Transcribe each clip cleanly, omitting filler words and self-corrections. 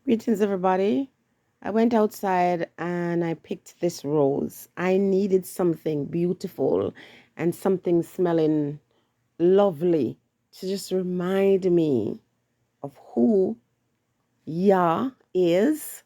Greetings, everybody. I went outside and I picked this rose. I needed something beautiful and something smelling lovely to just remind me of who Yah is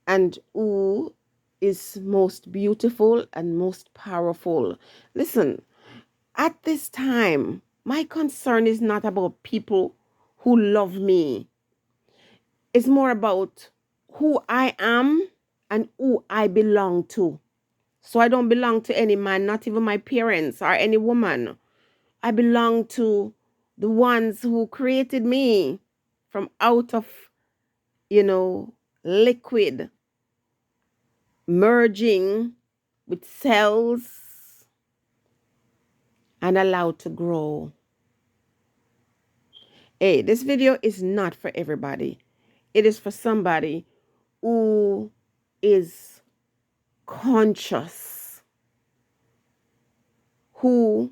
and who is most beautiful and most powerful. Listen, at this time, my concern is not about people who love me. It's more about who I am and who I belong to. So I don't belong to any man, not even my parents or any woman. I belong to the ones who created me from out of, liquid, merging with cells and allowed to grow. Hey, this video is not for everybody. It is for somebody who is conscious, who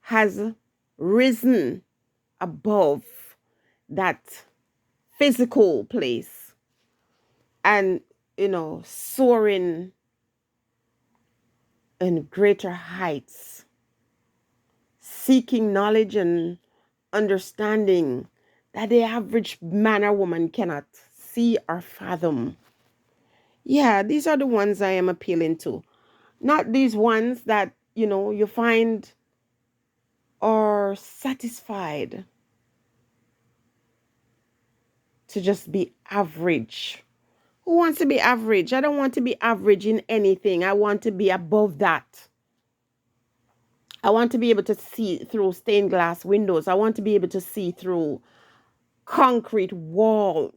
has risen above that physical place and, soaring in greater heights, seeking knowledge and understanding that the average man or woman cannot see or fathom. Yeah, these are the ones I am appealing to. Not these ones that, you find are satisfied to just be average. Who wants to be average? I don't want to be average in anything. I want to be above that. I want to be able to see through stained glass windows. I want to be able to see through concrete walls.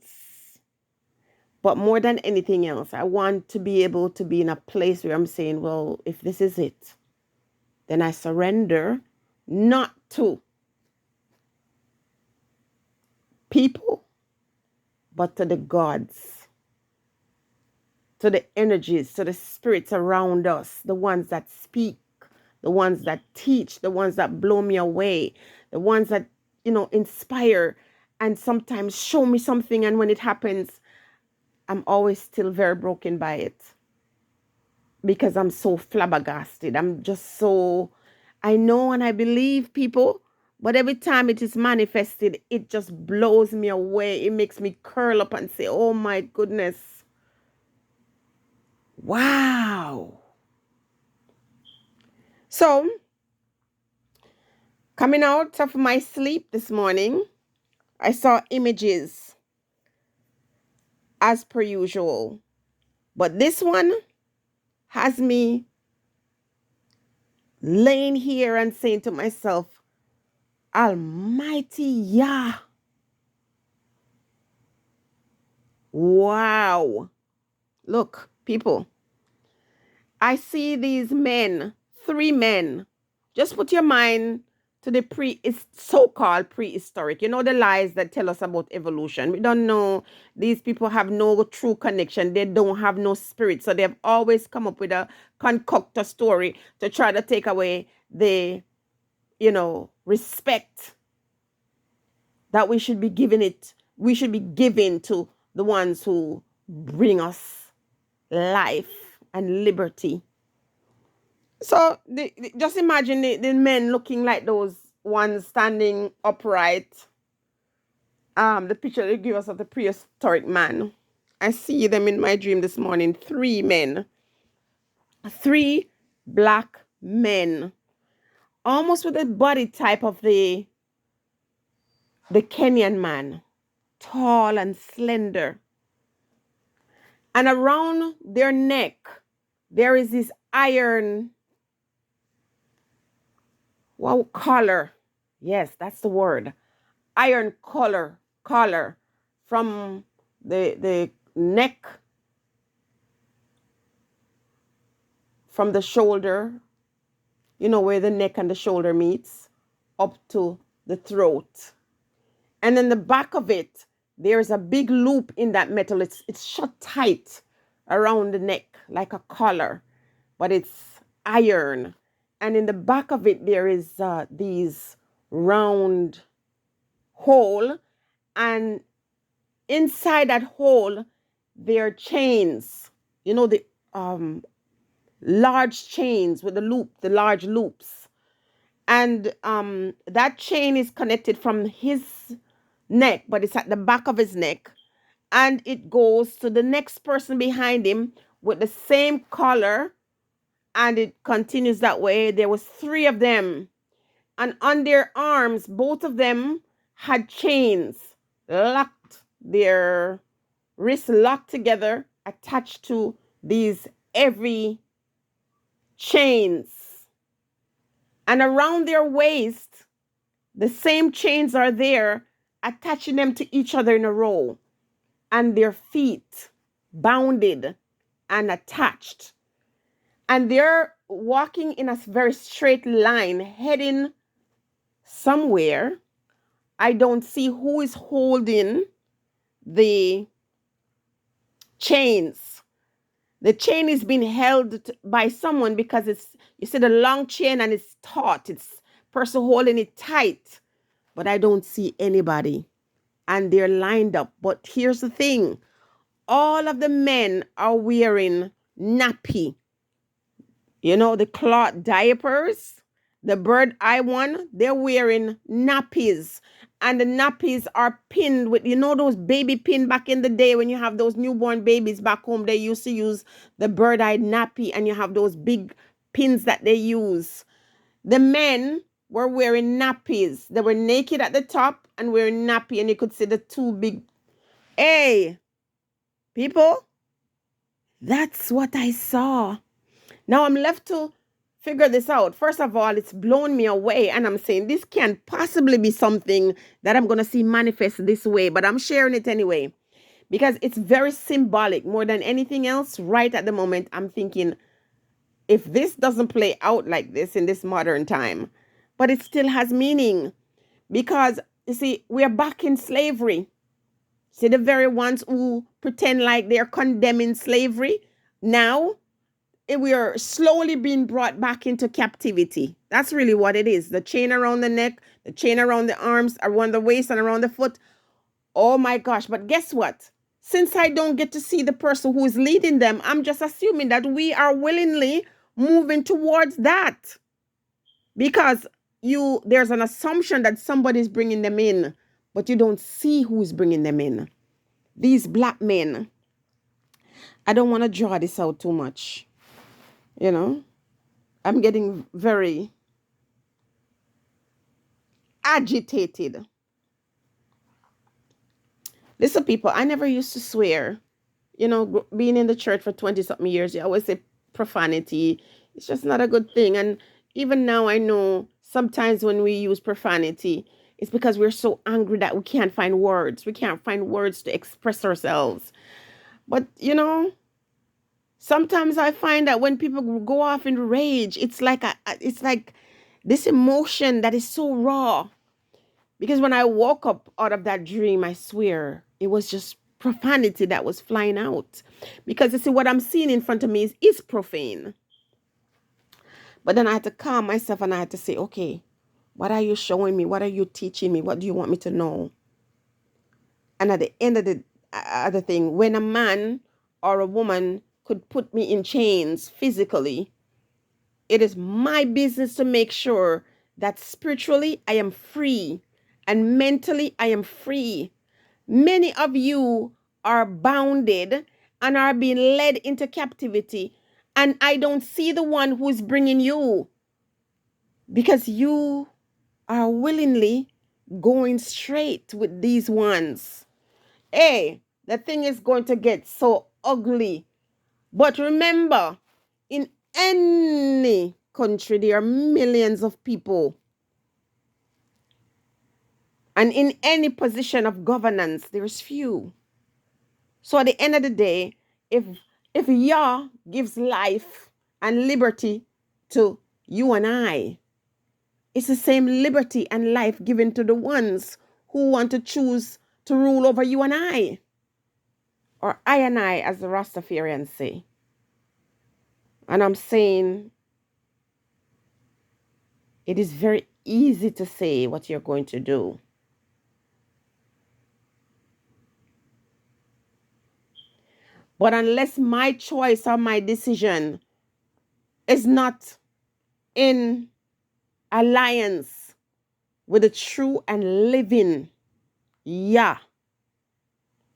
But more than anything else, I want to be able to be in a place where I'm saying, well, if this is it, then I surrender not to people, but to the gods, to the energies, to the spirits around us, the ones that speak, the ones that teach, the ones that blow me away, the ones that, inspire and sometimes show me something. And when it happens, I'm always still very broken by it because I'm so flabbergasted. I'm just so, I know and I believe people, but every time it is manifested, it just blows me away. It makes me curl up and say, oh my goodness. Wow. So, coming out of my sleep this morning, I saw images as per usual. But this one has me laying here and saying to myself, Almighty Yah. Wow. Look, people, I see these men, 3 men. Just put your mind to the so-called prehistoric. You know the lies that tell us about evolution. We don't know. These people have no true connection. They don't have no spirit. So they've always come up with a concocted story to try to take away the, respect that we should be giving to the ones who bring us life and liberty. So just imagine the men looking like those ones standing upright. The picture they give us of the prehistoric man. I see them in my dream this morning. 3 men. 3 black men. Almost with the body type of the Kenyan man. Tall and slender. And around their neck, there is this iron collar. Yes, that's the word. Iron collar from the neck, from the shoulder, where the neck and the shoulder meets, up to the throat. And then the back of it, there's a big loop in that metal. It's shut tight around the neck like a collar, but it's iron. And in the back of it, there is these round hole, and inside that hole, there are chains. You know, the large chains with the large loops. And that chain is connected from his neck, but it's at the back of his neck. And it goes to the next person behind him with the same color. And it continues that way. There was three of them. And on their arms, both of them had chains locked, their wrists locked together, attached to these heavy chains. And around their waist, the same chains are there, attaching them to each other in a row. And their feet bounded and attached. And they're walking in a very straight line, heading somewhere. I don't see who is holding the chains. The chain is being held by someone because it's, you see the long chain and it's taut. It's person holding it tight. But I don't see anybody. And they're lined up. But here's the thing. All of the men are wearing nappy. You know, the cloth diapers, the bird eye one, they're wearing nappies. And the nappies are pinned with, you know, those baby pin back in the day when you have those newborn babies back home, they used to use the bird eye nappy and you have those big pins that they use. The men were wearing nappies. They were naked at the top and wearing nappy, and you could see the two big. Hey, people, that's what I saw. Now I'm left to figure this out. First of all, it's blown me away, and I'm saying this can't possibly be something that I'm going to see manifest this way, but I'm sharing it anyway because it's very symbolic more than anything else. Right at the moment, I'm thinking, if this doesn't play out like this in this modern time, but it still has meaning, because you see, we're back in slavery. See, the very ones who pretend like they're condemning slavery now, we are slowly being brought back into captivity. That's really what it is. The chain around the neck, the chain around the arms, around the waist, and around the foot. Oh my gosh. But guess what? Since I don't get to see the person who is leading them, I'm just assuming that we are willingly moving towards that. Because there's an assumption that somebody's bringing them in, but you don't see who is bringing them in. These black men. I don't want to draw this out too much. You know, I'm getting very agitated. Listen, people, I never used to swear. You know, being in the church for 20 something years, you always say profanity. It's just not a good thing. And even now, I know sometimes when we use profanity, it's because we're so angry that we can't find words. We can't find words to express ourselves. But, you know, sometimes I find that when people go off in rage, it's like this emotion that is so raw. Because when I woke up out of that dream, I swear it was just profanity that was flying out. Because you see, what I'm seeing in front of me is profane. But then I had to calm myself and I had to say, okay, what are you showing me? What are you teaching me? What do you want me to know? And at the end of the other thing, when a man or a woman could put me in chains physically, it is my business to make sure that spiritually I am free and mentally I am free. Many of you are bounded and are being led into captivity, and I don't see the one who is bringing you, because you are willingly going straight with these ones. Hey, the thing is going to get so ugly. But remember, in any country, there are millions of people. And in any position of governance, there's few. So at the end of the day, if Yah gives life and liberty to you and I, it's the same liberty and life given to the ones who want to choose to rule over you and I. Or I and I, as the Rastafarians say. And I'm saying it is very easy to say what you're going to do. But unless my choice or my decision is not in alliance with the true and living Yah,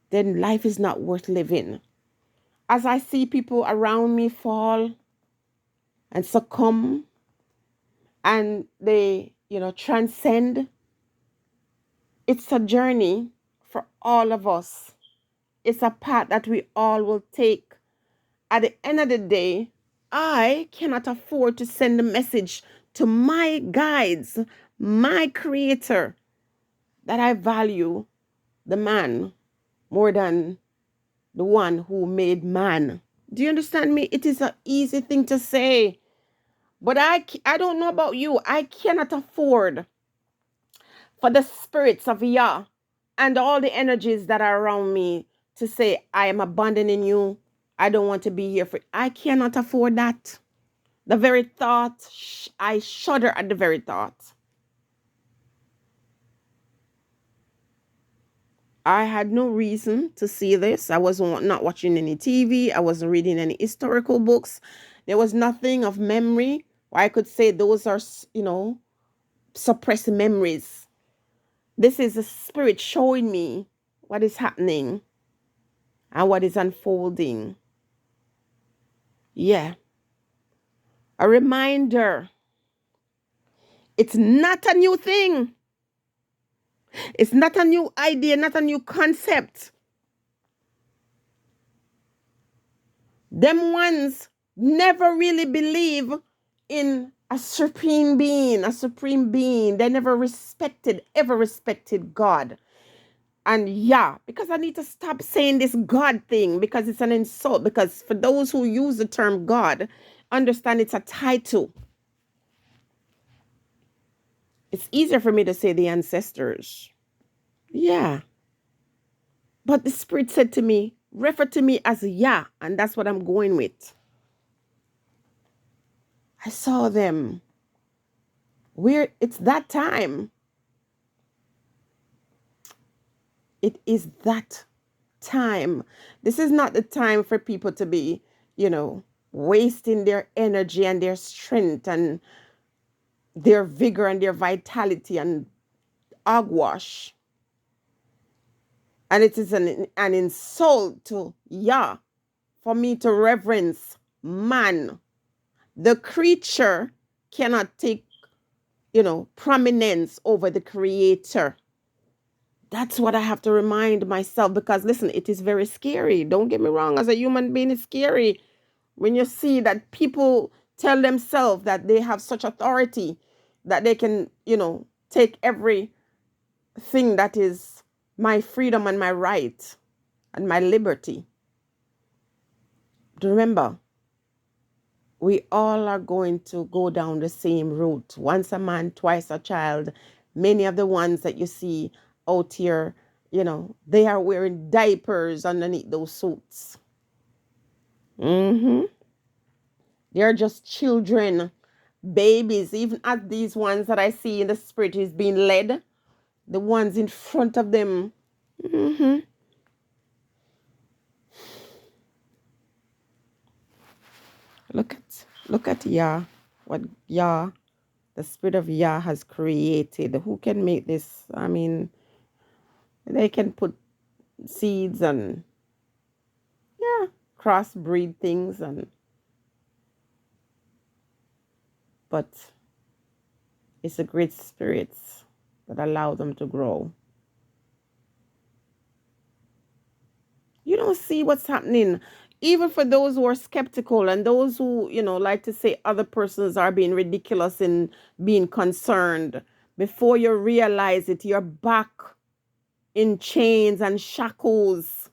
then life is not worth living. As I see people around me fall and succumb and they, transcend, it's a journey for all of us. It's a path that we all will take. At the end of the day, I cannot afford to send a message to my guides, my creator, that I value the man more than the one who made man. Do you understand me? It is an easy thing to say, but I don't know about you. I cannot afford for the spirits of Yah and all the energies that are around me to say, I am abandoning you. I don't want to be here for. I cannot afford that. The very thought, I shudder at the very thought. I had no reason to see this. I was not watching any TV. I wasn't reading any historical books. There was nothing of memory where I could say those are, suppressed memories. This is a spirit showing me what is happening and what is unfolding. Yeah. A reminder. It's not a new thing. It's not a new idea, not a new concept. Them ones never really believe in a supreme being, They never ever respected God. And yeah, because I need to stop saying this God thing because it's an insult. Because for those who use the term God, understand it's a title. It's easier for me to say the ancestors. Yeah. But the Spirit said to me, refer to me as Yah, and that's what I'm going with. I saw them. It's that time. It is that time. This is not the time for people to be, wasting their energy and their strength and their vigor and their vitality and hogwash. And it is an insult to Yah for me to reverence man. The creature cannot take, prominence over the creator. That's what I have to remind myself because, listen, it is very scary. Don't get me wrong. As a human being, it's scary when you see that people tell themselves that they have such authority that they can, take everything that is my freedom and my right and my liberty. Remember, we all are going to go down the same route. Once a man, twice a child. Many of the ones that you see out here, they are wearing diapers underneath those suits. They're just children, babies. Even as these ones that I see in the spirit is being led, the ones in front of them. Look at Yah, what Yah, the spirit of Yah has created. Who can make this? I mean, they can put seeds and crossbreed things but it's the great spirits that allow them to grow. You don't see what's happening. Even for those who are skeptical and those who, like to say other persons are being ridiculous and being concerned, before you realize it, you're back in chains and shackles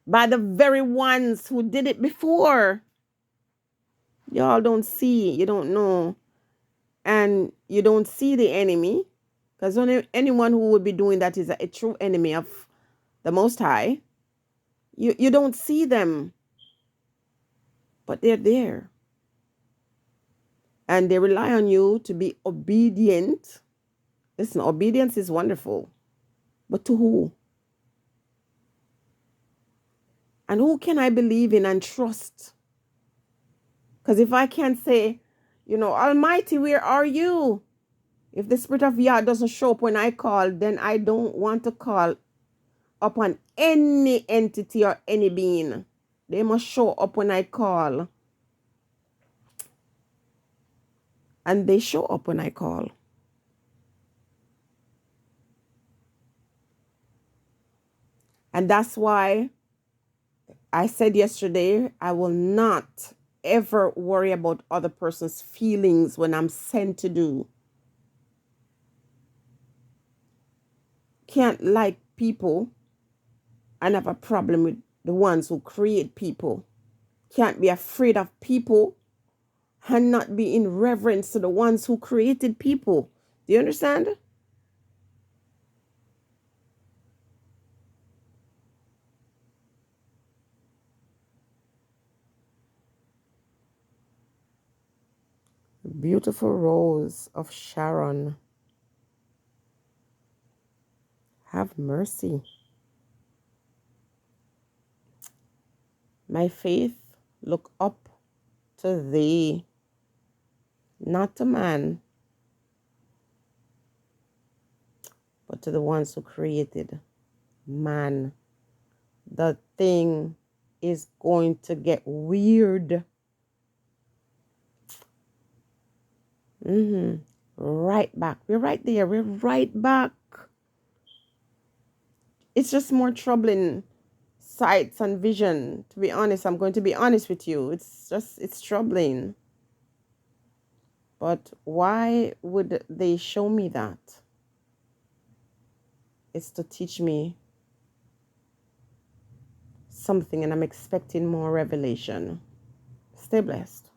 by the very ones who did it before. Y'all don't see, you don't know, and you don't see the enemy, because anyone who would be doing that is a true enemy of the Most High. You don't see them, but they're there. And they rely on you to be obedient. Listen, obedience is wonderful. But to who? And who can I believe in and trust? Because if I can't say, Almighty, where are you? If the Spirit of Yah doesn't show up when I call, then I don't want to call upon any entity or any being. They must show up when I call. And they show up when I call. And that's why I said yesterday, I will not ever worry about other person's feelings when I'm sent to do. Can't like people and have a problem with the ones who create people. Can't be afraid of people and not be in reverence to the ones who created people. Do you understand? Beautiful rose of Sharon, have mercy. My faith, look up to thee, not to man, but to the ones who created man. The thing is going to get weird. Right back. We're right there. We're right back. It's just more troubling sights and vision. To be honest, I'm going to be honest with you. It's troubling. But why would they show me that? It's to teach me something, and I'm expecting more revelation. Stay blessed.